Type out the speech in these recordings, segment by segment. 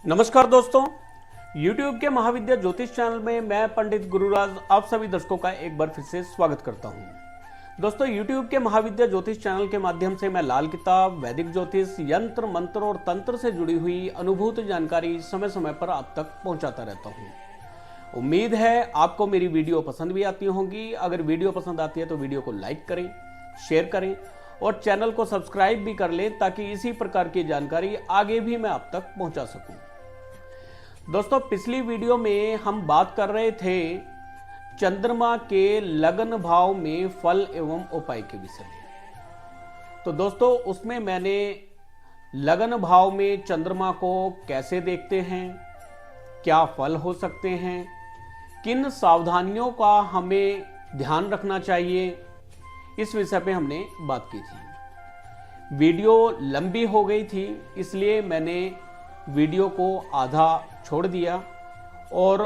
नमस्कार दोस्तों, YouTube के महाविद्या ज्योतिष चैनल में मैं पंडित गुरुराज आप सभी दर्शकों का एक बार फिर से स्वागत करता हूं। दोस्तों, YouTube के महाविद्या ज्योतिष चैनल के माध्यम से मैं लाल किताब, वैदिक ज्योतिष, यंत्र मंत्र और तंत्र से जुड़ी हुई अनुभूत जानकारी समय समय पर आप तक पहुंचाता रहता हूं। उम्मीद है आपको मेरी वीडियो पसंद भी आती होंगी। अगर वीडियो पसंद आती है तो वीडियो को लाइक करें, शेयर करें और चैनल को सब्सक्राइब भी कर लें ताकि इसी प्रकार की जानकारी आगे भी मैं आप तक पहुंचा सकूं। दोस्तों, पिछली वीडियो में हम बात कर रहे थे चंद्रमा के लगन भाव में फल एवं उपाय के विषय में। तो दोस्तों, उसमें मैंने लगन भाव में चंद्रमा को कैसे देखते हैं, क्या फल हो सकते हैं, किन सावधानियों का हमें ध्यान रखना चाहिए, इस विषय पे हमने बात की थी। वीडियो लंबी हो गई थी, इसलिए मैंने वीडियो को आधा छोड़ दिया और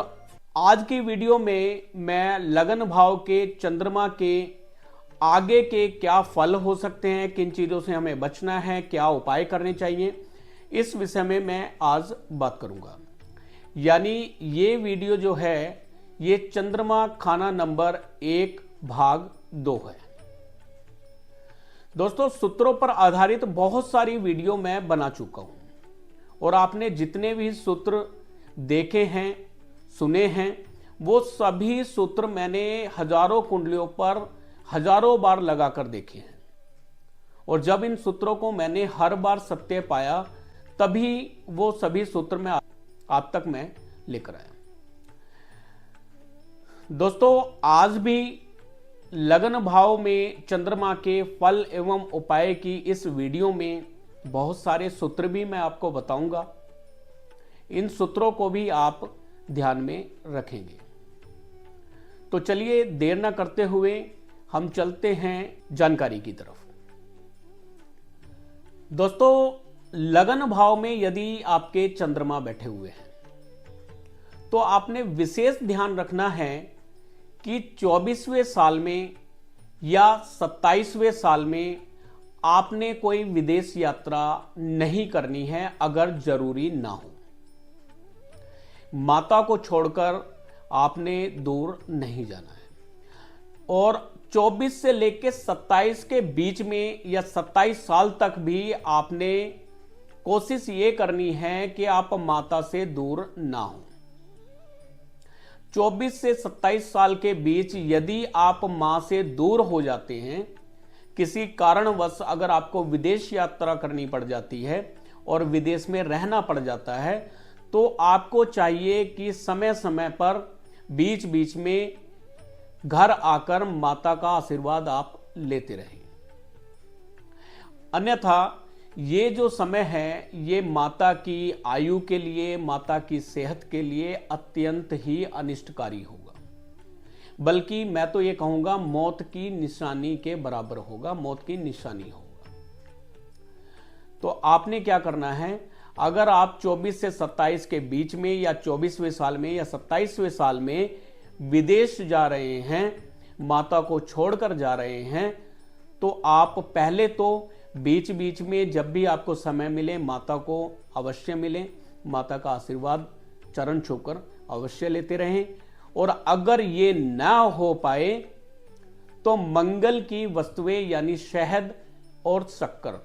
आज की वीडियो में मैं लगन भाव के चंद्रमा के आगे के क्या फल हो सकते हैं, किन चीज़ों से हमें बचना है, क्या उपाय करने चाहिए, इस विषय में मैं आज बात करूंगा। यानी ये वीडियो जो है ये चंद्रमा खाना नंबर 1 भाग 2 है। दोस्तों, सूत्रों पर आधारित बहुत सारी वीडियो मैं बना चुका हूं और आपने जितने भी सूत्र देखे हैं, सुने हैं, वो सभी सूत्र मैंने हजारों कुंडलियों पर हजारों बार लगाकर देखे हैं। और जब इन सूत्रों को मैंने हर बार सत्य पाया तभी वो सभी सूत्र में आप तक मैं लेकर आया। दोस्तों, आज भी लगन भाव में चंद्रमा के फल एवं उपाय की इस वीडियो में बहुत सारे सूत्र भी मैं आपको बताऊंगा। इन सूत्रों को भी आप ध्यान में रखेंगे। तो चलिए देर न करते हुए हम चलते हैं जानकारी की तरफ। दोस्तों, लगन भाव में यदि आपके चंद्रमा बैठे हुए हैं तो आपने विशेष ध्यान रखना है कि 24वें साल में या 27वें साल में आपने कोई विदेश यात्रा नहीं करनी है अगर जरूरी ना हो। माता को छोड़कर आपने दूर नहीं जाना है और 24 से लेकर 27 के बीच में या 27 साल तक भी आपने कोशिश ये करनी है कि आप माता से दूर ना हो। 24 से 27 साल के बीच यदि आप मां से दूर हो जाते हैं, किसी कारणवश अगर आपको विदेश यात्रा करनी पड़ जाती है और विदेश में रहना पड़ जाता है, तो आपको चाहिए कि समय समय पर बीच बीच में घर आकर माता का आशीर्वाद आप लेते रहें। अन्यथा ये जो समय है ये माता की आयु के लिए, माता की सेहत के लिए अत्यंत ही अनिष्टकारी होगा, बल्कि मैं तो ये कहूंगा मौत की निशानी के बराबर होगा, मौत की निशानी होगा। तो आपने क्या करना है, अगर आप 24 से 27 के बीच में या 24वें साल में या 27वें साल में विदेश जा रहे हैं, माता को छोड़कर जा रहे हैं, तो आप पहले तो बीच बीच में जब भी आपको समय मिले माता को अवश्य मिले, माता का आशीर्वाद चरण छूकर अवश्य लेते रहें। और अगर ये ना हो पाए तो मंगल की वस्तुएं यानी शहद और शक्कर,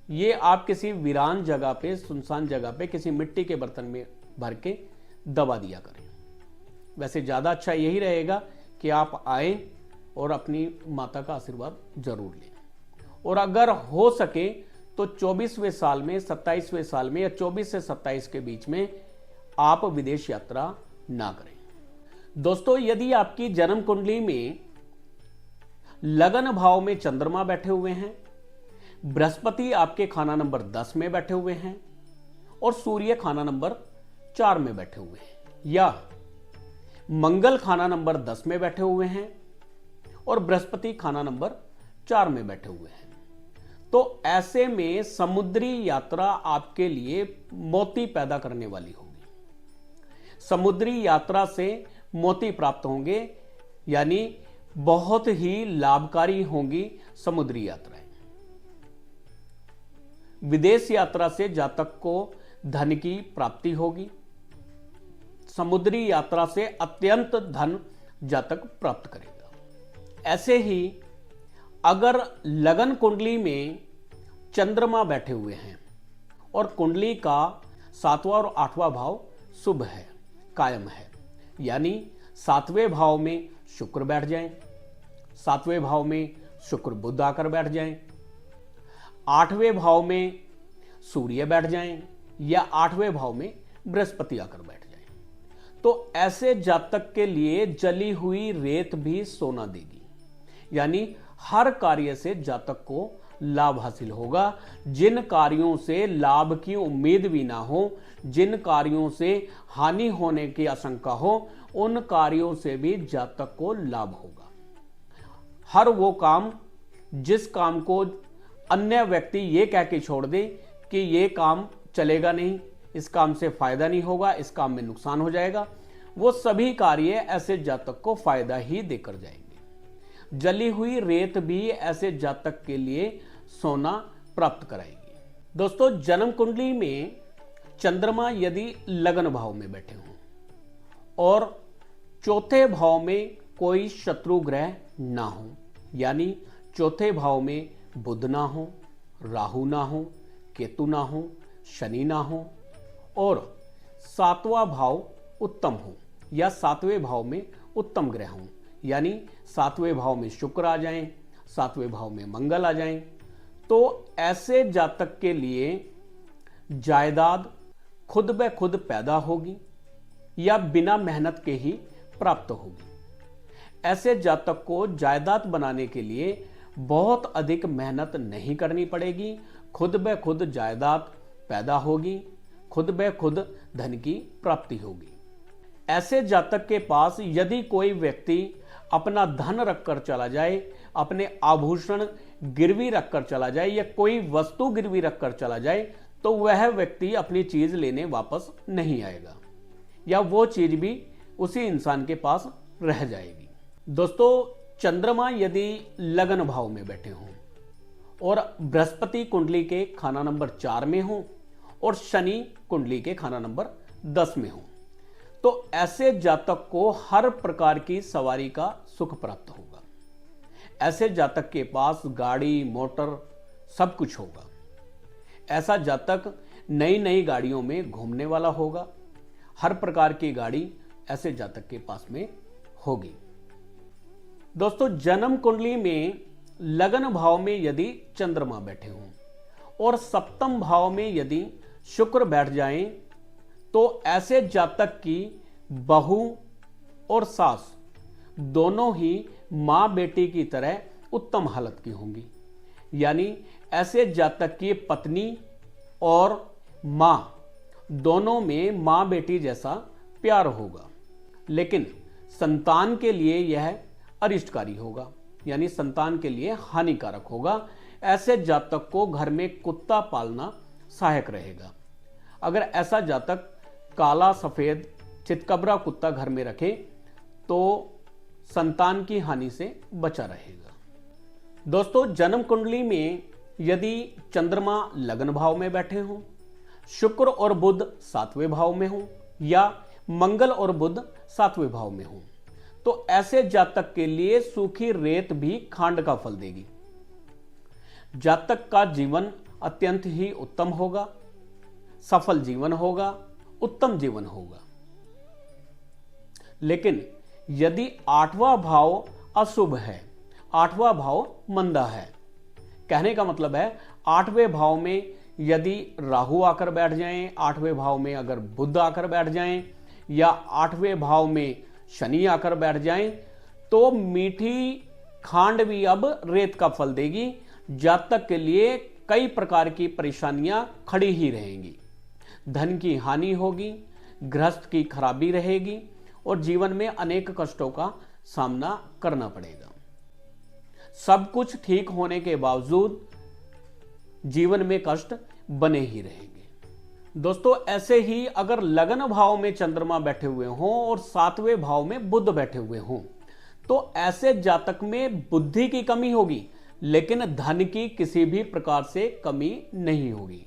ये आप किसी वीरान जगह पे, सुनसान जगह पे किसी मिट्टी के बर्तन में भर के दबा दिया करें। वैसे ज़्यादा अच्छा यही रहेगा कि आप आए और अपनी माता का आशीर्वाद जरूर लें। और अगर हो सके तो 24वें साल में, 27वें साल में या 24 से 27 के बीच में आप विदेश यात्रा ना करें। दोस्तों, यदि आपकी जन्म कुंडली में लगन भाव में चंद्रमा बैठे हुए हैं, बृहस्पति आपके खाना नंबर 10 में बैठे हुए हैं और सूर्य खाना नंबर 4 में बैठे हुए हैं, या मंगल खाना नंबर 10 में बैठे हुए हैं और बृहस्पति खाना नंबर 4 में बैठे हुए हैं, तो ऐसे में समुद्री यात्रा आपके लिए मोती पैदा करने वाली होगी। समुद्री यात्रा से मोती प्राप्त होंगे, यानी बहुत ही लाभकारी होंगी समुद्री यात्राएं। विदेश यात्रा से जातक को धन की प्राप्ति होगी। समुद्री यात्रा से अत्यंत धन जातक प्राप्त करेगा। ऐसे ही अगर लगन कुंडली में चंद्रमा बैठे हुए हैं और कुंडली का 7वां और 8वां भाव शुभ है, कायम है, यानी 7वें भाव में शुक्र बैठ जाएं, 7वें भाव में शुक्र बुध आकर बैठ जाएं, 8वें भाव में सूर्य बैठ जाएं या 8वें भाव में बृहस्पति आकर बैठ जाएं, तो ऐसे जातक के लिए जली हुई रेत भी सोना देगी। यानी हर कार्य से जातक को लाभ हासिल होगा। जिन कार्यों से लाभ की उम्मीद भी ना हो, जिन कार्यों से हानि होने की आशंका हो, उन कार्यों से भी जातक को लाभ होगा। हर वो काम जिस काम को अन्य व्यक्ति ये कह के छोड़ दे कि ये काम चलेगा नहीं, इस काम से फायदा नहीं होगा, इस काम में नुकसान हो जाएगा, वो सभी कार्य ऐसे जातक को फायदा ही देकर जाएंगे। जली हुई रेत भी ऐसे जातक के लिए सोना प्राप्त कराएगी। दोस्तों, जन्म कुंडली में चंद्रमा यदि लगन भाव में बैठे हों और चौथे भाव में कोई शत्रु ग्रह ना हो, यानी चौथे भाव में बुध ना हो, राहु ना हो, केतु ना हो, शनि ना हो और 7वां भाव उत्तम हो या 7वें भाव में उत्तम ग्रह हो, यानी 7वें भाव में शुक्र आ जाएं, 7वें भाव में मंगल आ जाएं, तो ऐसे जातक के लिए जायदाद खुद ब खुद पैदा होगी या बिना मेहनत के ही प्राप्त होगी। ऐसे जातक को जायदाद बनाने के लिए बहुत अधिक मेहनत नहीं करनी पड़ेगी, खुद ब खुद जायदाद पैदा होगी, खुद ब खुद धन की प्राप्ति होगी। ऐसे जातक के पास यदि कोई व्यक्ति अपना धन रखकर चला जाए, अपने आभूषण गिरवी रखकर चला जाए या कोई वस्तु गिरवी रखकर चला जाए, तो वह व्यक्ति अपनी चीज लेने वापस नहीं आएगा या वो चीज भी उसी इंसान के पास रह जाएगी। दोस्तों, चंद्रमा यदि लगन भाव में बैठे हों और बृहस्पति कुंडली के खाना नंबर 4 में हो और शनि कुंडली के खाना नंबर 10 में हो, तो ऐसे जातक को हर प्रकार की सवारी का सुख प्राप्त होगा। ऐसे जातक के पास गाड़ी मोटर सब कुछ होगा। ऐसा जातक नई नई गाड़ियों में घूमने वाला होगा। हर प्रकार की गाड़ी ऐसे जातक के पास में होगी। दोस्तों, जन्म कुंडली में लगन भाव में यदि चंद्रमा बैठे हों और सप्तम भाव में यदि शुक्र बैठ जाएं, तो ऐसे जातक की बहू और सास दोनों ही मां बेटी की तरह उत्तम हालत की होंगी। यानी ऐसे जातक की पत्नी और मां दोनों में मां बेटी जैसा प्यार होगा, लेकिन संतान के लिए यह अरिष्टकारी होगा, यानी संतान के लिए हानिकारक होगा। ऐसे जातक को घर में कुत्ता पालना सहायक रहेगा। अगर ऐसा जातक काला सफेद चितकबरा कुत्ता घर में रखे तो संतान की हानि से बचा रहेगा। दोस्तों, जन्म कुंडली में यदि चंद्रमा लगन भाव में बैठे हों, शुक्र और बुध 7वें भाव में हों या मंगल और बुध 7वें भाव में हों, तो ऐसे जातक के लिए सूखी रेत भी खांड का फल देगी। जातक का जीवन अत्यंत ही उत्तम होगा, सफल जीवन होगा, उत्तम जीवन होगा। लेकिन यदि 8वां भाव अशुभ है, 8वां भाव मंदा है, कहने का मतलब है 8वें भाव में यदि राहु आकर बैठ जाएं, 8वें भाव में अगर बुध आकर बैठ जाएं या 8वें भाव में शनि आकर बैठ जाएं, तो मीठी खांड भी अब रेत का फल देगी। जातक के लिए कई प्रकार की परेशानियां खड़ी ही रहेंगी। धन की हानि होगी, गृहस्थ की खराबी रहेगी और जीवन में अनेक कष्टों का सामना करना पड़ेगा। सब कुछ ठीक होने के बावजूद जीवन में कष्ट बने ही रहेंगे। दोस्तों, ऐसे ही अगर लगन भाव में चंद्रमा बैठे हुए हों और 7वें भाव में बुध बैठे हुए हों, तो ऐसे जातक में बुद्धि की कमी होगी, लेकिन धन की किसी भी प्रकार से कमी नहीं होगी।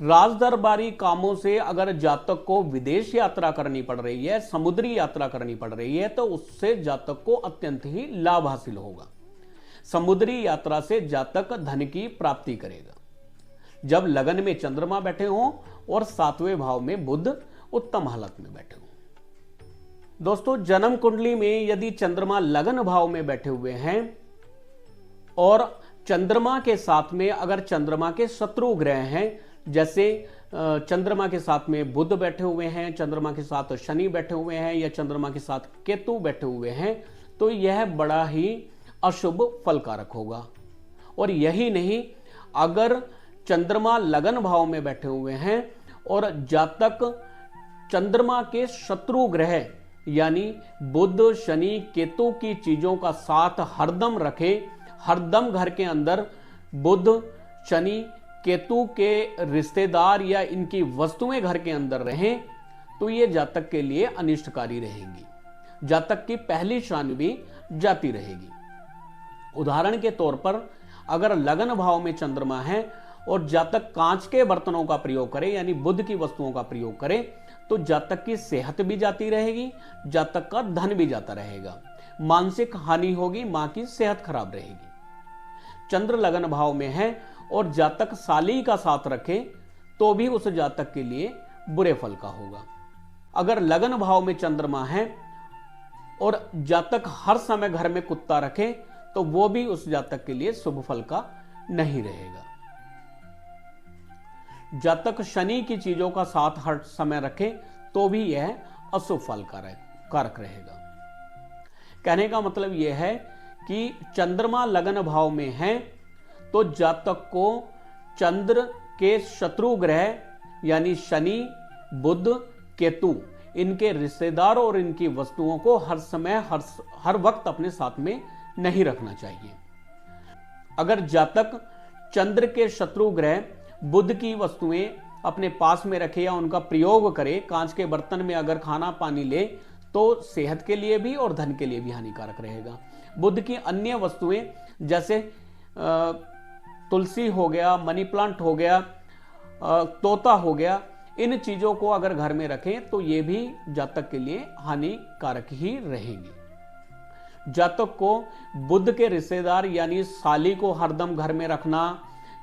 राजदरबारी कामों से अगर जातक को विदेश यात्रा करनी पड़ रही है, समुद्री यात्रा करनी पड़ रही है, तो उससे जातक को अत्यंत ही लाभ हासिल होगा। समुद्री यात्रा से जातक धन की प्राप्ति करेगा जब लगन में चंद्रमा बैठे हों और 7वें भाव में बुध उत्तम हालत में बैठे हों। दोस्तों, जन्म कुंडली में यदि चंद्रमा लगन भाव में बैठे हुए हैं और चंद्रमा के साथ में अगर चंद्रमा के शत्रु ग्रह हैं, जैसे चंद्रमा के साथ में बुध बैठे हुए हैं, चंद्रमा के साथ शनि बैठे हुए हैं या चंद्रमा के साथ केतु बैठे हुए हैं, तो यह बड़ा ही अशुभ फलकारक होगा। और यही नहीं, अगर चंद्रमा लगन भाव में बैठे हुए हैं और जातक चंद्रमा के शत्रु ग्रह यानी बुध शनि केतु की चीजों का साथ हरदम रखे, हरदम घर के अंदर बुध शनि केतु के रिश्तेदार या इनकी वस्तुएं घर के अंदर रहें, तो ये जातक के लिए अनिष्टकारी रहेंगी। जातक की पहली शान भी जाती रहेगी। उदाहरण के तौर पर अगर लगन भाव में चंद्रमा है और जातक कांच के बर्तनों का प्रयोग करे यानी बुध की वस्तुओं का प्रयोग करे, तो जातक की सेहत भी जाती रहेगी, जातक का धन भी जाता रहेगा, मानसिक हानि होगी, मां की सेहत खराब रहेगी। चंद्र लगन भाव में है और जातक साली का साथ रखे तो भी उस जातक के लिए बुरे फल का होगा। अगर लगन भाव में चंद्रमा है और जातक हर समय घर में कुत्ता रखे तो वो भी उस जातक के लिए शुभ फल का नहीं रहेगा। जातक शनि की चीजों का साथ हर समय रखे तो भी यह अशुभ फल कारक रहेगा। कहने का मतलब यह है कि चंद्रमा लगन भाव में है तो जातक को चंद्र के शत्रु ग्रह यानी शनि बुध केतु इनके रिश्तेदार और इनकी वस्तुओं को हर समय हर वक्त अपने साथ में नहीं रखना चाहिए। अगर जातक चंद्र के शत्रु ग्रह बुध की वस्तुएं अपने पास में रखे या उनका प्रयोग करे, कांच के बर्तन में अगर खाना पानी ले, तो सेहत के लिए भी और धन के लिए भी हानिकारक रहेगा। बुध की अन्य वस्तुएं जैसे तुलसी हो गया, मनी प्लांट हो गया, तोता हो गया, इन चीजों को अगर घर में रखें तो ये भी जातक के लिए हानिकारक ही रहेंगी। जातक को बुध के रिश्तेदार यानी साली को हरदम घर में रखना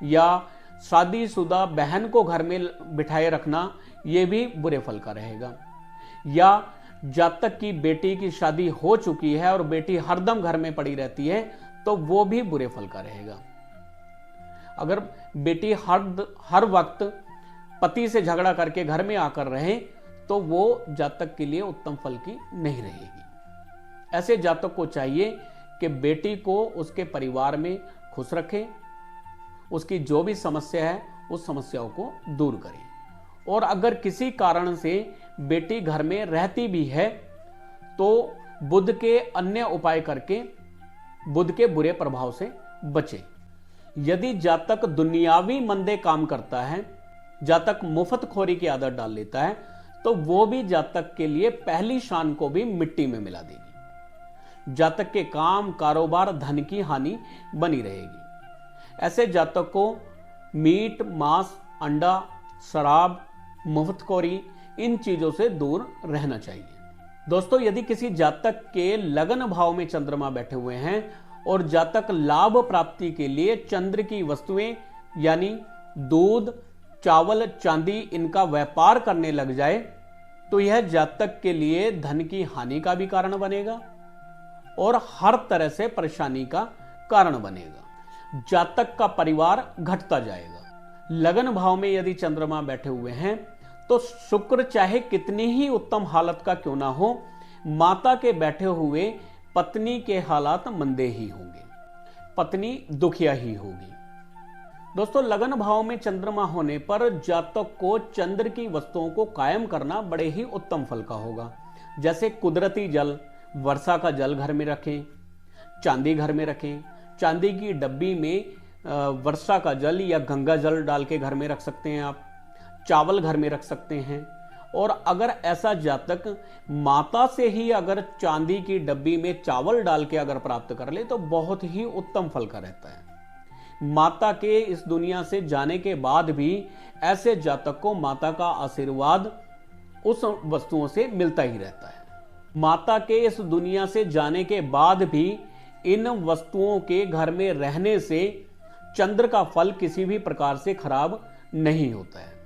या शादीशुदा बहन को घर में बिठाए रखना, यह भी बुरे फल का रहेगा। या जातक की बेटी की शादी हो चुकी है और बेटी हरदम घर में पड़ी रहती है तो वो भी बुरे फल का रहेगा। अगर बेटी हर वक्त पति से झगड़ा करके घर में आकर रहे तो वो जातक के लिए उत्तम फल की नहीं रहेगी। ऐसे जातक को चाहिए कि बेटी को उसके परिवार में खुश रखें, उसकी जो भी समस्या है उस समस्याओं को दूर करें। और अगर किसी कारण से बेटी घर में रहती भी है तो बुध के अन्य उपाय करके बुध के बुरे प्रभाव से बचे। यदि जातक दुनियावी मंदे काम करता है, जातक मुफ्तखोरी की आदत डाल लेता है, तो वो भी जातक के लिए पहली शान को भी मिट्टी में मिला देगी। जातक के काम कारोबार धन की हानि बनी रहेगी। ऐसे जातक को मीट मांस अंडा शराब मुफ्तखोरी इन चीजों से दूर रहना चाहिए। दोस्तों, यदि किसी जातक के लगन भाव में चंद्रमा बैठे हुए हैं और जातक लाभ प्राप्ति के लिए चंद्र की वस्तुएं यानी दूध चावल चांदी इनका व्यापार करने लग जाए तो यह जातक के लिए धन की हानि का भी कारण बनेगा और हर तरह से परेशानी का कारण बनेगा। जातक का परिवार घटता जाएगा। लगन भाव में यदि चंद्रमा बैठे हुए हैं तो शुक्र चाहे कितनी ही उत्तम हालत का क्यों ना हो, माता के बैठे हुए पत्नी के हालात मंदे ही होंगे, पत्नी दुखिया ही होगी। दोस्तों, लगन भाव में चंद्रमा होने पर जातक को चंद्र की वस्तुओं को कायम करना बड़े ही उत्तम फल का होगा। जैसे कुदरती जल, वर्षा का जल घर में रखें, चांदी घर में रखें। चांदी की डब्बी में वर्षा का जल या गंगा जल डाल के घर में रख सकते हैं आप। चावल घर में रख सकते हैं। और अगर ऐसा जातक माता से ही अगर चांदी की डब्बी में चावल डाल के अगर प्राप्त कर ले तो बहुत ही उत्तम फल का रहता है। माता के इस दुनिया से जाने के बाद भी ऐसे जातक को माता का आशीर्वाद उस वस्तुओं से मिलता ही रहता है। माता के इस दुनिया से जाने के बाद भी इन वस्तुओं के घर में रहने से चंद्र का फल किसी भी प्रकार से खराब नहीं होता है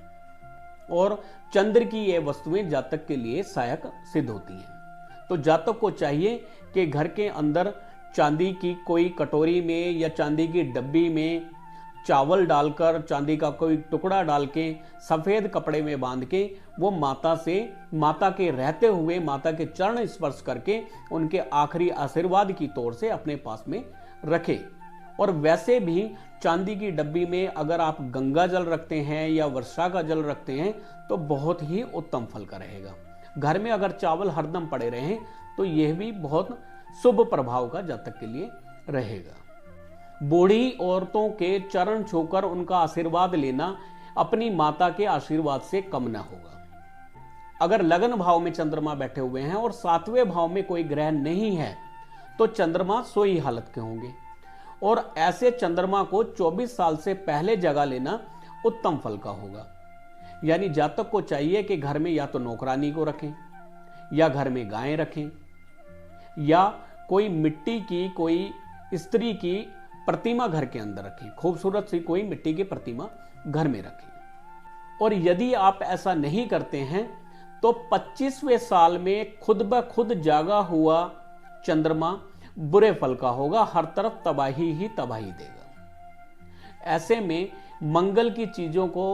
और चंद्र की ये वस्तुएं जातक के लिए सहायक सिद्ध होती हैं। तो जातक को चाहिए कि घर के अंदर चांदी की कोई कटोरी में या चांदी की डब्बी में चावल डालकर, चांदी का कोई टुकड़ा डाल के सफेद कपड़े में बांध के वो माता के रहते हुए माता के चरण स्पर्श करके उनके आखिरी आशीर्वाद की तौर से अपने पास में रखे। और वैसे भी चांदी की डब्बी में अगर आप गंगा जल रखते हैं या वर्षा का जल रखते हैं तो बहुत ही उत्तम फल का रहेगा। घर में अगर चावल हरदम पड़े रहें तो यह भी बहुत शुभ प्रभाव का जातक के लिए रहेगा। बूढ़ी औरतों के चरण छूकर उनका आशीर्वाद लेना अपनी माता के आशीर्वाद से कम न होगा। अगर लगन भाव में चंद्रमा बैठे हुए हैं और 7वें भाव में कोई ग्रह नहीं है तो चंद्रमा सोई हालत के होंगे और ऐसे चंद्रमा को 24 साल से पहले जगा लेना उत्तम फल का होगा। यानी जातक को चाहिए कि घर में या तो नौकरानी को रखें या घर में गायें रखें या कोई मिट्टी की कोई स्त्री की प्रतिमा घर के अंदर रखें, खूबसूरत सी कोई मिट्टी की प्रतिमा घर में रखें। और यदि आप ऐसा नहीं करते हैं तो 25वें साल में खुद ब खुद जागा हुआ चंद्रमा बुरे फल का होगा, हर तरफ तबाही ही तबाही देगा। ऐसे में मंगल की चीजों को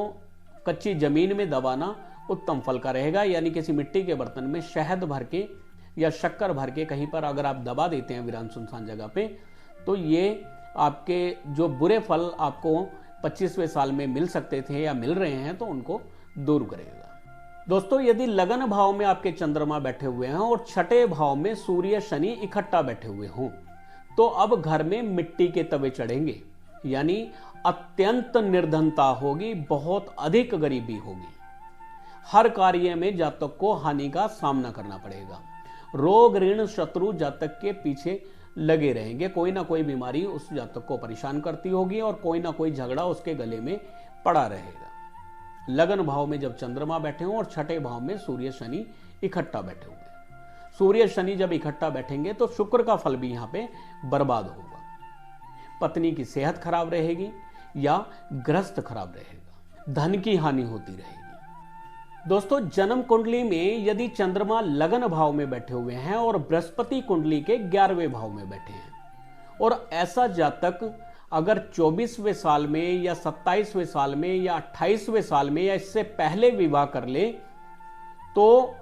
कच्ची जमीन में दबाना उत्तम फल का रहेगा। यानी किसी मिट्टी के बर्तन में शहद भर के या शक्कर भर के कहीं पर अगर आप दबा देते हैं वीरान सुनसान जगह पे, तो ये आपके जो बुरे फल आपको 25वें साल में मिल सकते थे या मिल रहे हैं तो उनको दूर करेगा। दोस्तों, यदि लगन भाव में आपके चंद्रमा बैठे हुए हैं और 6ठे भाव में सूर्य शनि इकट्ठा बैठे हुए हों तो अब घर में मिट्टी के तवे चढ़ेंगे, यानी अत्यंत निर्धनता होगी, बहुत अधिक गरीबी होगी। हर कार्य में जातक को हानि का सामना करना पड़ेगा। रोग ऋण शत्रु जातक के पीछे लगे रहेंगे, कोई ना कोई बीमारी उस जातक को परेशान करती होगी और कोई ना कोई झगड़ा उसके गले में पड़ा रहेगा। लगन भाव में जब चंद्रमा बैठे हों और 6ठे भाव में सूर्य शनि इकट्ठा बैठे हुए, सूर्य शनि जब इकट्ठा बैठेंगे तो शुक्र का फल भी यहां पे बर्बाद होगा। पत्नी की सेहत खराब रहेगी या ग्रस्त खराब रहेगा, धन की हानि होती रहेगी। दोस्तों, जन्म कुंडली में यदि चंद्रमा लगन भाव में बैठे हुए हैं और बृहस्पति कुंडली के 11वें भाव में बैठे हैं और ऐसा जातक अगर 24वें साल में या 27वें साल में या 28वें साल में या इससे पहले विवाह कर ले तो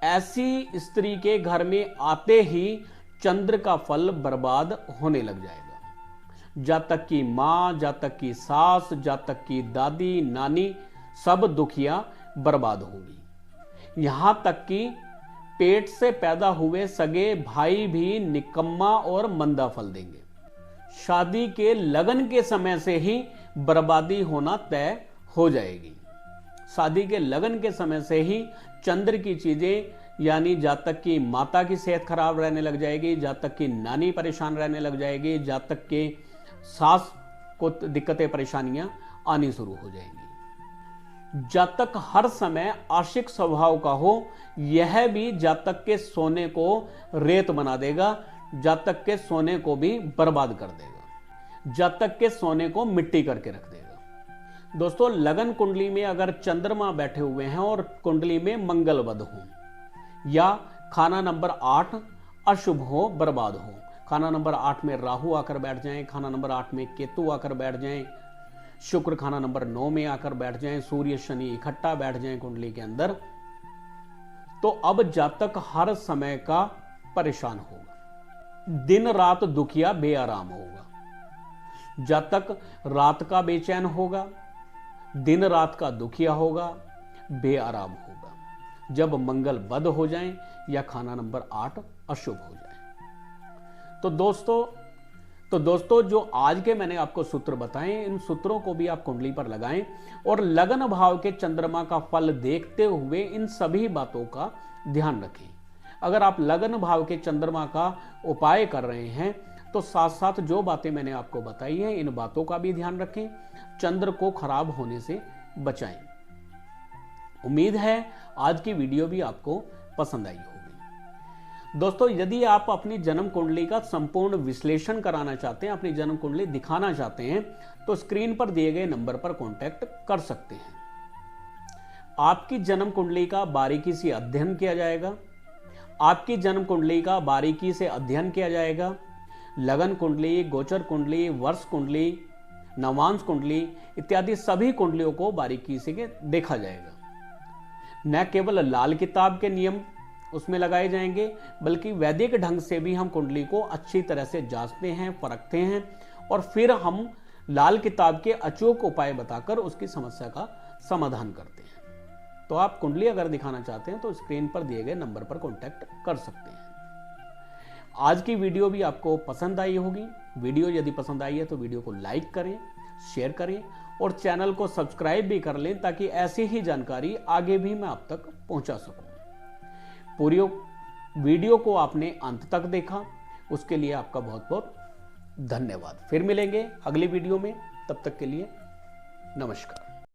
ऐसी स्त्री के घर में आते ही चंद्र का फल बर्बाद होने लग जाएगा। जातक की मां, जातक की सास, जातक की दादी, नानी सब दुखिया बर्बाद होगी। यहां तक कि पेट से पैदा हुए सगे भाई भी निकम्मा और मंदा फल देंगे। शादी के लगन के समय से ही बर्बादी होना तय हो जाएगी। शादी के लगन के समय से ही चंद्र की चीजें यानी जातक की माता की सेहत खराब रहने लग जाएगी, जातक की नानी परेशान रहने लग जाएगी, जातक के सास को दिक्कतें परेशानियां आनी शुरू हो जाएंगी। जातक हर समय आशिक स्वभाव का हो, यह भी जातक के सोने को रेत बना देगा, जातक के सोने को भी बर्बाद कर देगा, जातक के सोने को मिट्टी करके रख देगा। दोस्तों, लगन कुंडली में अगर चंद्रमा बैठे हुए हैं और कुंडली में मंगल वध हो या खाना नंबर 8 अशुभ हो, बर्बाद हो, खाना नंबर 8 में राहु आकर बैठ जाएं, खाना नंबर 8 में केतु आकर बैठ जाएं, शुक्र खाना नंबर 9 में आकर बैठ जाएं, सूर्य शनि इकट्ठा बैठ जाएं कुंडली के अंदर, तो अब जातक हर समय का परेशान होगा, दिन रात दुखिया बेआराम होगा। जातक रात का बेचैन होगा, दिन रात का दुखिया होगा, बेआराम होगा जब मंगल बद हो जाएं या खाना नंबर 8 अशुभ हो जाए। तो दोस्तों जो आज के मैंने आपको सूत्र बताए, इन सूत्रों को भी आप कुंडली पर लगाएं और लगन भाव के चंद्रमा का फल देखते हुए इन सभी बातों का ध्यान रखें। अगर आप लगन भाव के चंद्रमा का उपाय कर रहे हैं तो साथ साथ जो बातें मैंने आपको बताई हैं इन बातों का भी ध्यान रखें, चंद्र को खराब होने से बचाएं। उम्मीद है आज की वीडियो भी आपको पसंद आई होगी। दोस्तों, यदि आप अपनी जन्म कुंडली का संपूर्ण विश्लेषण कराना चाहते हैं, अपनी जन्म कुंडली दिखाना चाहते हैं, तो स्क्रीन पर दिए गए नंबर पर कांटेक्ट कर सकते हैं। आपकी जन्म कुंडली का बारीकी से अध्ययन किया जाएगा। आपकी जन्म कुंडली का बारीकी से अध्ययन किया जाएगा। लगन कुंडली, गोचर कुंडली, वर्ष कुंडली, नवांश कुंडली इत्यादि सभी कुंडलियों को बारीकी से देखा जाएगा। न केवल लाल किताब के नियम उसमें लगाए जाएंगे, बल्कि वैदिक ढंग से भी हम कुंडली को अच्छी तरह से जांचते हैं, परखते हैं और फिर हम लाल किताब के अचूक उपाय बताकर उसकी समस्या का समाधान करते हैं। तो आप कुंडली अगर दिखाना चाहते हैं तो स्क्रीन पर दिए गए नंबर पर कांटेक्ट कर सकते हैं। आज की वीडियो भी आपको पसंद आई होगी। वीडियो यदि पसंद आई है तो वीडियो को लाइक करें, शेयर करें और चैनल को सब्सक्राइब भी कर लें, ताकि ऐसी ही जानकारी आगे भी मैं आप तक पहुंचा सकूं। पूरी वीडियो को आपने अंत तक देखा, उसके लिए आपका बहुत बहुत धन्यवाद। फिर मिलेंगे अगली वीडियो में, तब तक के लिए नमस्कार।